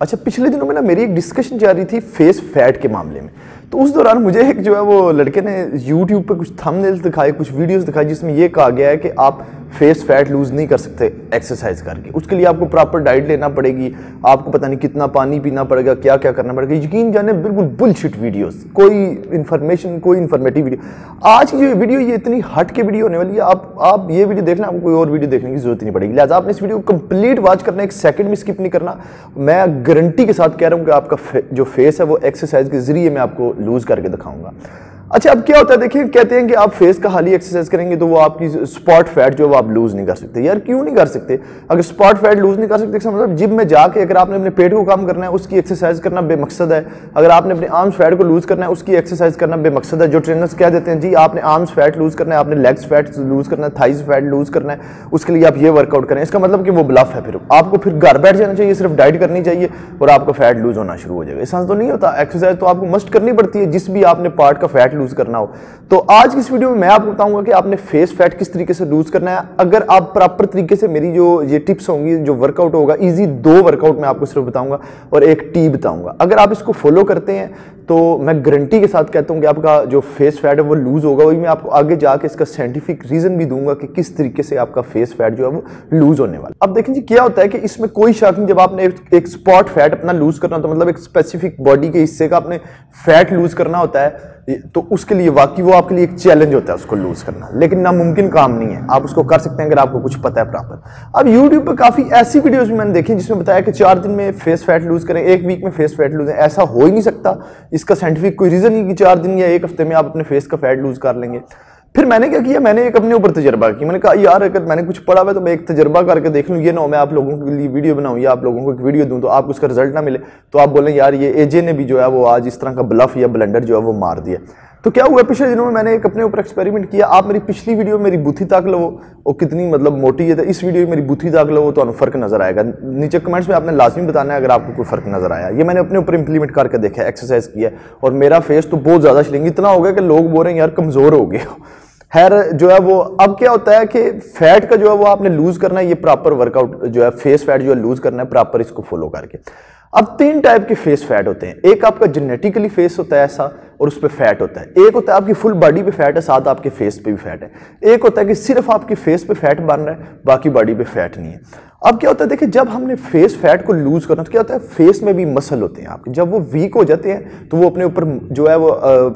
अच्छा, पिछले दिनों में ना मेरी एक डिस्कशन जा रही थी फेस फैट के मामले में। तो उस दौरान मुझे एक जो है वो लड़के ने यूट्यूब पे कुछ थंबनेल्स दिखाए, कुछ वीडियोस दिखाई, जिसमें ये कहा गया है कि आप फेस फैट लूज नहीं कर सकते एक्सरसाइज करके। उसके लिए आपको प्रॉपर डाइट लेना पड़ेगी, आपको पता नहीं कितना पानी पीना पड़ेगा, क्या क्या करना पड़ेगा। यकीन जाने बिल्कुल बुलशिट वीडियोस, कोई इन्फॉर्मेशन, कोई इन्फॉर्मेटिव वीडियो। आज की जो वीडियो ये इतनी हट के वीडियो होने वाली है, आप ये वीडियो देखना, आपको कोई और वीडियो देखने की जरूरत नहीं पड़ेगी। लिहाजा आपने इस वीडियो को कंप्लीट वॉच करना, एक सेकंड भी स्किप नहीं करना। मैं गारंटी के साथ कह रहा हूँ कि आपका जो फेस है वो एक्सरसाइज के जरिए मैं आपको लूज करके दिखाऊंगा। अच्छा, अब क्या होता है, देखिए कहते हैं कि आप फेस का खाली एक्सरसाइज करेंगे तो वो आपकी स्पॉट फैट जो है वो आप लूज नहीं कर सकते। यार क्यों नहीं कर सकते? अगर स्पॉट फैट लूज नहीं कर सकते, इसका मतलब जिम में जाके अगर आपने अपने पेट को कम करना है उसकी एक्सरसाइज करना बेमकसद है। अगर आपने अपने आर्म्स फैट को लूज करना है उसकी एक्सरसाइज करना बेमकसद है। जो ट्रेनर्स कह देते हैं जी आपने आर्म्स फैट लूज करना है, आपने लेग्स फैट लूज करना है, थाइज फैट लूज करना है, उसके लिए आप ये वर्कआउट करें, इसका मतलब कि वो ब्लफ है। फिर आपको फिर घर बैठ जाना चाहिए, सिर्फ डाइट करनी चाहिए और आपका फैट लूज होना शुरू हो जाएगा। ऐसा तो नहीं होता। एक्सरसाइज तो आपको मस्ट करनी पड़ती है जिस भी आपने पार्ट का फैट लूज करना हो। तो आज की इस वीडियो में मैं आपको बताऊंगा कि आपने फेस फैट किस तरीके से लूज करना है। अगर आप प्रॉपर तरीके से मेरी जो ये टिप्स होंगी, जो वर्कआउट होगा, इजी 2 वर्कआउट मैं आपको सिर्फ बताऊंगा और एक टी बताऊंगा। अगर आप इसको फॉलो करते हैं तो मैं गारंटी के साथ कहता हूं कि आपका जो फेस फैट है वो लूज होगा। वही मैं आपको आगे जाके इसका साइंटिफिक रीजन भी दूंगा कि किस तरीके से आपका फेस फैट जो है वो लूज होने वाला। अब देखें जी, क्या होता है कि इसमें कोई शक नहीं, जब आपने एक स्पॉट फैट अपना लूज करना, तो मतलब एक स्पेसिफिक बॉडी के हिस्से का आपने फैट लूज करना होता है, तो उसके लिए वाकई वो आपके लिए एक चैलेंज होता है उसको लूज करना। लेकिन नामुमकिन काम नहीं है, आप उसको कर सकते हैं अगर आपको कुछ पता है प्रॉपर। अब यूट्यूब पे काफी ऐसी वीडियोस भी मैंने देखी जिसमें बताया कि 4 दिन में फेस फैट लूज करें, 1 वीक में फेस फैट लूज है। ऐसा हो ही नहीं सकता। इसका साइंटिफिक कोई रीजन नहीं कि 4 दिन या 1 हफ्ते में आप अपने फेस का फैट लूज कर लेंगे। फिर मैंने क्या किया, मैंने एक अपने ऊपर तजर्बा किया। मैंने कहा यार अगर मैंने कुछ पढ़ा हुआ है तो मैं एक तजर्बा करके देख लूँ। ये ना हो मैं आप लोगों के लिए वीडियो बनाऊँ या आप लोगों को एक वीडियो दूँ तो आपको उसका रिजल्ट ना मिले तो आप बोलें यार ये एजे ने भी जो है वो आज इस तरह का ब्लफ या ब्लंडर जो है वो मार दिया। तो क्या हुआ, पिछले दिनों में मैंने एक अपने ऊपर एक्सपेरिमेंट किया। आप मेरी पिछली वीडियो मेरी बुथी ताक लो वो कितनी मतलब मोटी है, तो इस वीडियो में मेरी बुथी ताक लो वो तो फर्क नजर आएगा। नीचे कमेंट्स में आपने लाजमी बताना है अगर आपको कोई फर्क नजर आया। ये मैंने अपने ऊपर इंप्लीमेंट करके देखा, एक्सरसाइज किया और मेरा फेस तो बहुत ज्यादा शिलिंग इतना हो गया कि लोग बोल रहे हैं यार कमजोर हो गए। खैर जो है वो अब क्या होता है कि फैट का जो है वो आपने लूज करना है, ये प्रॉपर वर्कआउट जो है फेस फैट जो है लूज करना है प्रॉपर, इसको फॉलो करके। अब 3 टाइप के फेस फैट होते हैं। एक आपका जेनेटिकली फेस होता है ऐसा और उस पर फैट होता है। एक होता है आपकी फुल बॉडी पे फैट है, साथ आपके फेस पे भी फैट है। एक होता है कि सिर्फ आपके फेस पे फैट बन रहा है, बाकी बॉडी पे फैट नहीं है। अब क्या होता है, देखिए जब हमने फेस फैट को लूज करना तो क्या होता है, फेस में भी मसल होते हैं आपके, जब वो वीक हो जाते हैं तो वो अपने ऊपर जो है वो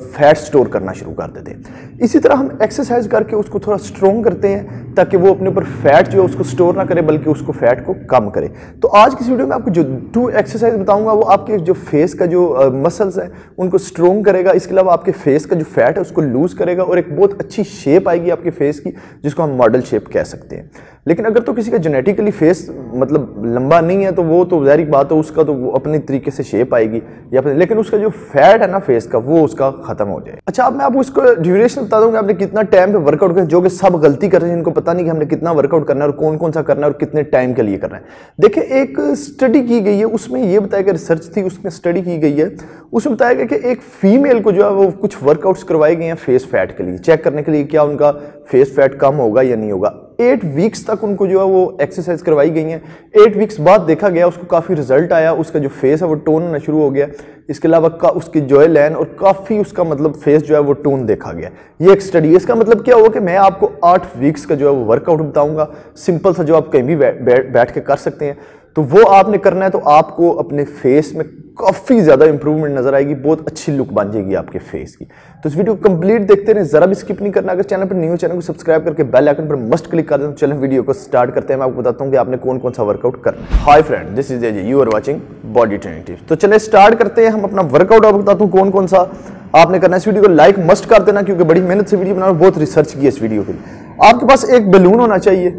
फैट स्टोर करना शुरू कर देते हैं। इसी तरह हम एक्सरसाइज करके उसको थोड़ा स्ट्रॉन्ग करते हैं ताकि वो अपने ऊपर फैट जो है उसको स्टोर ना करे बल्कि उसको फैट को कम करे। तो आज की इस वीडियो में आपको जो 2 एक्सरसाइज बताऊंगा वो आपके जो फेस का जो मसल्स है उनको स्ट्रॉन्ग करेगा। इसके अलावा आपके फेस का जो फैट है उसको लूज करेगा और एक बहुत अच्छी शेप आएगी आपके फेस की, जिसको हम मॉडल शेप कह सकते हैं। लेकिन अगर तो किसी का जेनेटिकली फेस मतलब लंबा नहीं है तो वो तो ज़ाहिर बात है उसका तो वो अपनी तरीके से शेप आएगी या फिर, लेकिन उसका जो फैट है ना फेस का वो उसका खत्म हो जाए। अच्छा, अब मैं आपको इसको ड्यूरेशन बता दूंगा, आपने कितना टाइम पे वर्कआउट करना, जो कि सब गलती कर रहे हैं जिनको पता नहीं कि हमने कितना वर्कआउट करना है और कौन कौन सा करना है और कितने टाइम के लिए करना है। देखिए एक स्टडी की गई है, उसमें ये बताया गया, रिसर्च थी उसमें स्टडी की गई है, उसमें बताया गया कि एक फीमेल को जो है वो कुछ वर्कआउट्स करवाए गए हैं फेस फैट के लिए, चेक करने के लिए क्या उनका फेस फैट कम होगा या नहीं होगा। 8 वीक्स तक उनको जो है वो एक्सरसाइज करवाई गई हैं। 8 वीक्स बाद देखा गया उसको काफ़ी रिजल्ट आया, उसका जो फेस है वो टोन होना शुरू हो गया। इसके अलावा उसकी जॉय लाइन और काफ़ी उसका मतलब फेस जो है वो टोन देखा गया। ये एक स्टडी है। इसका मतलब क्या हुआ कि मैं आपको 8 वीक्स का जो है वो वर्कआउट बताऊंगा, सिंपल सा जो आप कहीं भी बैठ के कर सकते हैं। तो वो आपने करना है तो आपको अपने फेस में काफ़ी ज़्यादा इंप्रूवमेंट नजर आएगी, बहुत अच्छी लुक बन जाएगी आपके फेस की। तो इस वीडियो को कंप्लीट देखते रहे, जरा भी स्किप नहीं करना। अगर चैनल पर न्यू हो, चैनल को सब्सक्राइब करके बेल आइकन पर मस्ट क्लिक कर दें। तो चलें वीडियो को स्टार्ट करते हैं। मैं आपको बताता हूँ कि आपने कौन कौन सा वर्कआउट करना है। Hi friend, this is Ajay, you are watching body training tips. तो चले स्टार्ट करते हैं हम अपना वर्कआउट। आपको बताता हूँ कौन कौन सा आपने करना है। इस वीडियो को लाइक मस्ट कर देना क्योंकि बड़ी मेहनत से वीडियो बना, बहुत रिसर्च की है इस वीडियो के लिए। आपके पास एक बैलून होना चाहिए,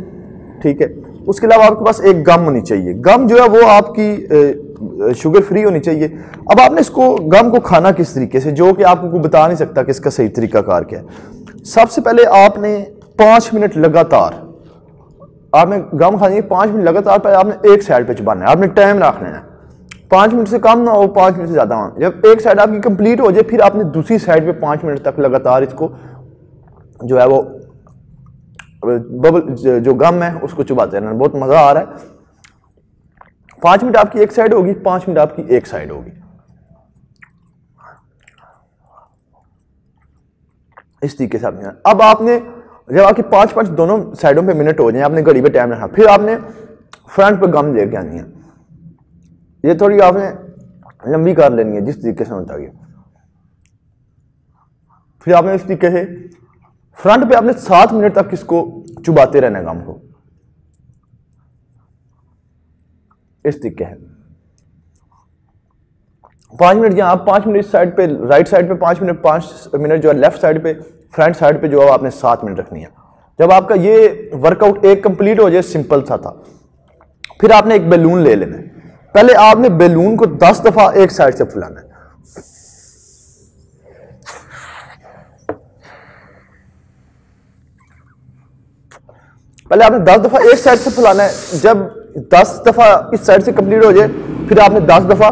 ठीक है। उसके अलावा आपके पास एक गम होनी चाहिए। गम जो है वो आपकी शुगर फ्री होनी चाहिए। अब आपने इसको गम को खाना किस तरीके से, जो कि आपको कोई बता नहीं सकता कि इसका सही तरीका कार क्या है। सबसे पहले आपने 5 मिनट लगातार आपने गम खानी है। 5 मिनट लगातार पहले आपने एक साइड पे चबाना है, आपने टाइम रखना है। 5 मिनट से कम ना हो, 5 मिनट से ज्यादा हो। जब एक साइड आपकी कंप्लीट हो जाए फिर आपने दूसरी साइड पे 5 मिनट तक लगातार इसको जो है वो बबल जो गम है उसको चबाते रहना। बहुत मजा आ रहा है। 5 मिनट आपकी एक साइड होगी, 5 मिनट आपकी एक साइड होगी। इस तरीके से आपने, अब आपने जब आपकी 5-5 दोनों साइडों पे मिनट हो जाए, आपने घड़ी पे टाइम रखा, फिर आपने फ्रंट पे गम लेके आनी है। ये थोड़ी आपने लंबी कर लेनी है जिस तरीके से होता है। फिर आपने इस तरीके से फ्रंट पे आपने 7 मिनट तक इसको चुबाते रहना है गम को, इस तरीके है। 5 मिनट या आप 5 मिनट इस साइड पे, राइट साइड पे 5 मिनट, 5 मिनट जो है लेफ्ट साइड पे, फ्रंट साइड पे जो है आपने 7 मिनट रखनी है। जब आपका ये वर्कआउट एक कंप्लीट हो जाए, सिंपल सा था, फिर आपने एक बैलून ले लेना है। पहले आपने बैलून को 10 दफा एक साइड से फुलाना है। पहले आपने 10 दफा एक साइड से फुलाना है। जब 10 दफा इस साइड से कंप्लीट हो जाए, फिर आपने 10 दफा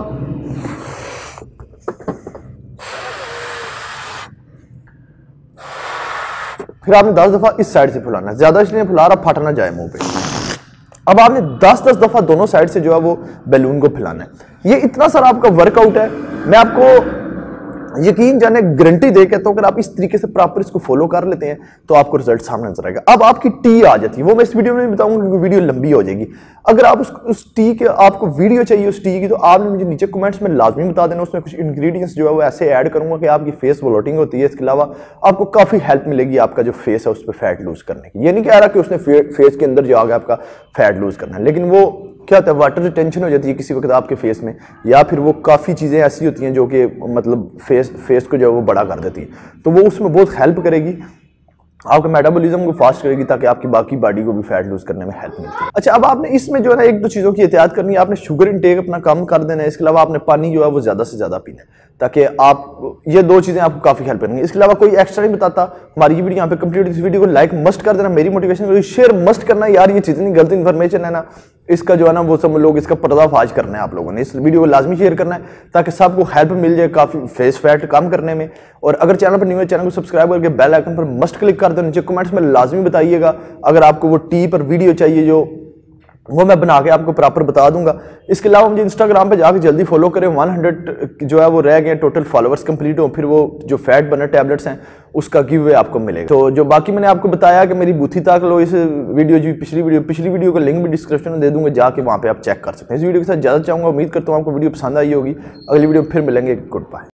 इस साइड से फुलाना है। ज्यादा इसलिए फुला रहा, फट ना जाए मुंह पे। अब आपने 10-10 दफा दोनों साइड से जो है वो बैलून को फैलाना है। ये इतना सारा आपका वर्कआउट है, मैं आपको यकीन जाने गारंटी दे के, तो अगर आप इस तरीके से प्रॉपर इसको फॉलो कर लेते हैं तो आपको रिजल्ट सामने नजर आएगा। अब आपकी टी आ जाती है, वो मैं इस वीडियो में नहीं बताऊंगा क्योंकि वीडियो लंबी हो जाएगी। अगर आप उस टी के, आपको वीडियो चाहिए उस टी की, तो आपने मुझे नीचे कमेंट्स में लाजमी बता देना। उसमें कुछ इंग्रेडिएंट्स जो है वो ऐसे ऐड करूंगा कि आपकी फेस ब्लोटिंग होती है, इसके अलावा आपको काफी हेल्प मिलेगी आपका जो फेस है उस पर फैट लूज करने की। ये नहीं कह रहा कि उसने फेस के अंदर जो आगे आपका फैट लूज करना है, लेकिन वो क्या होता है, वाटर रिटेंशन हो जाती है किसी वक्त आपके फेस में, या फिर वो काफ़ी चीज़ें ऐसी होती हैं जो कि मतलब फेस को जो है वो बड़ा कर देती हैं, तो वो उसमें बहुत हेल्प करेगी, आपके मेटाबॉलिज्म को फास्ट करेगी, ताकि आपकी बाकी बॉडी को भी फैट लूज करने में हेल्प मिलती है। अच्छा, अब आपने इसमें जो है ना 1-2 चीज़ों की एहतियात करनी है। आपने शुगर इंटेक अपना कम कर देना है, इसके अलावा आपने पानी जो है वो ज़्यादा से ज़्यादा पीना है, ताकि आप, ये 2 चीज़ें आपको काफ़ी हेल्प करेंगी। इसके अलावा कोई एक्स्ट्रा नहीं बताता। हमारी ये वीडियो यहाँ पे कंप्लीट। इस वीडियो को लाइक मस्ट कर देना, मेरी मोटिवेशन को शेयर मस्ट करना। यार ये चीज़ नहीं, गलत इन्फॉर्मेशन है ना, इसका जो है ना वो सब लोग इसका पर्दाफाश करना है आप लोगों ने। इस वीडियो को लाजमी शेयर करना है ताकि सबको हेल्प मिल जाए काफ़ी फेस फैट कम करने में। और अगर चैनल पर न्यू है, चैनल को सब्सक्राइब करके बेल आइकन पर मस्ट क्लिक कर दो। नीचे कमेंट्स में लाजमी बताइएगा अगर आपको वो टी पर वीडियो चाहिए, जो वो मैं बना के आपको प्रॉपर बता दूंगा। इसके अलावा मुझे इंस्टाग्राम पे जाके जल्दी फॉलो करें। 100 जो है वो रह गए टोटल फॉलोअर्स कंप्लीट हो, फिर वो जो फैट बर्नर टैबलेट्स हैं उसका गिव अवे आपको मिलेगा। तो जो बाकी मैंने आपको बताया कि मेरी बूथी ताक लो, इस वीडियो जो पिछली वीडियो का लिंक भी डिस्क्रिप्शन में दे दूंगा, जाके वहाँ पे आप चेक कर सकते हैं। इस वीडियो के साथ ज़्यादा चाहूँगा, उम्मीद करता हूँ आपको वीडियो पसंद आई होगी। अगली वीडियो फिर मिलेंगे। Good bye.